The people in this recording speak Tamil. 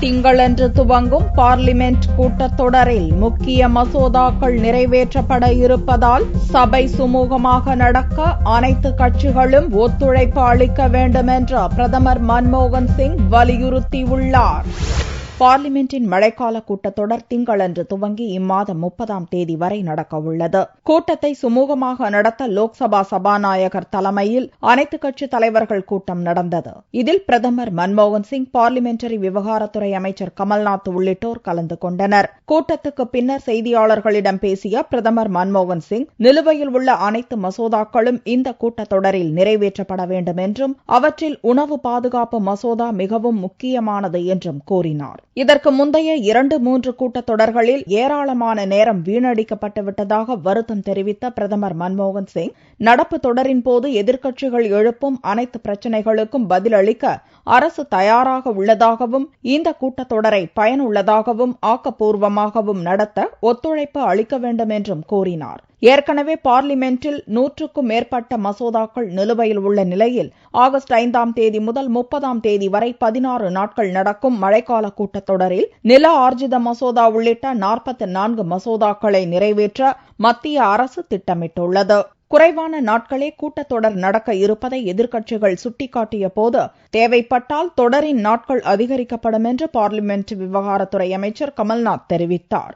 திங்களன்று துவங்கும் பார்லிமென்ட் கூட்டத்தொடரில் முக்கிய மசோதாக்கள் நிறைவேற்றப்பட இருப்பதால் சபை சுமூகமாக நடக்க அனைத்து கட்சிகளும் ஒத்துழைப்பு அளிக்க வேண்டும் என்று பிரதமர் மன்மோகன் சிங் வலியுறுத்தியுள்ளார். பார்லிமென்டின் மழைக்கால கூட்டத்தொடர் திங்களன்று துவங்கி இம்மாதம் 30ஆம் தேதி வரை நடக்கவுள்ளது. கூட்டத்தை சுமூகமாக நடத்த லோக்சபா சபாநாயகர் தலைமையில் அனைத்துக் கட்சித் தலைவர்கள் கூட்டம் நடந்தது. இதில் பிரதமர் மன்மோகன் சிங், பார்லிமென்டரி விவகாரத்துறை அமைச்சர் கமல்நாத் உள்ளிட்டோர் கலந்து கொண்டனர். கூட்டத்துக்கு பின்னர் செய்தியாளர்களிடம் பேசிய பிரதமர் மன்மோகன் சிங், நிலுவையில் உள்ள அனைத்து மசோதாக்களும் இந்த கூட்டத்தொடரில் நிறைவேற்றப்பட வேண்டும் என்றும் அவற்றில் உணவு பாதுகாப்பு மசோதா மிகவும் முக்கியமானது என்றும் கூறினார். இதற்கு முந்தைய 2-3 கூட்டத்தொடர்களில் ஏராளமான நேரம் வீணடிக்கப்பட்டுவிட்டதாக வருத்தம் தெரிவித்த பிரதமர் மன்மோகன் சிங், நடப்பு தொடரின் போது எதிர்க்கட்சிகள் எழுப்பும் அனைத்து பிரச்சினைகளுக்கும் பதிலளிக்க அரசு தயாராக உள்ளதாகவும் இந்த கூட்டத்தொடரை பயனுள்ளதாகவும் ஆக்கப்பூர்வமாகவும் நடத்த ஒத்துழைப்பு அளிக்க வேண்டும் என்றும் கூறினார். ஏற்கனவே பார்லிமென்டில் 100க்கும் மேற்பட்ட மசோதாக்கள் நிலுவையில் உள்ள நிலையில் ஆகஸ்ட் 5ஆம் தேதி முதல் 30ஆம் தேதி வரை 16 நாட்கள் நடக்கும் மழைக்கால கூட்டத்தொடரில் நில ஆர்ஜித மசோதா உள்ளிட்ட 44 மசோதாக்களை நிறைவேற்ற மத்திய அரசு திட்டமிட்டுள்ளது. குறைவான நாட்களே கூட்டத்தொடர் நடக்க இருப்பதை எதிர்க்கட்சிகள் சுட்டிக்காட்டிய போது, தேவைப்பட்டால் தொடரின் நாட்கள் அதிகரிக்கப்படும் என்று பார்லிமென்ட் விவகாரத்துறை அமைச்சர் கமல்நாத் தெரிவித்தார்.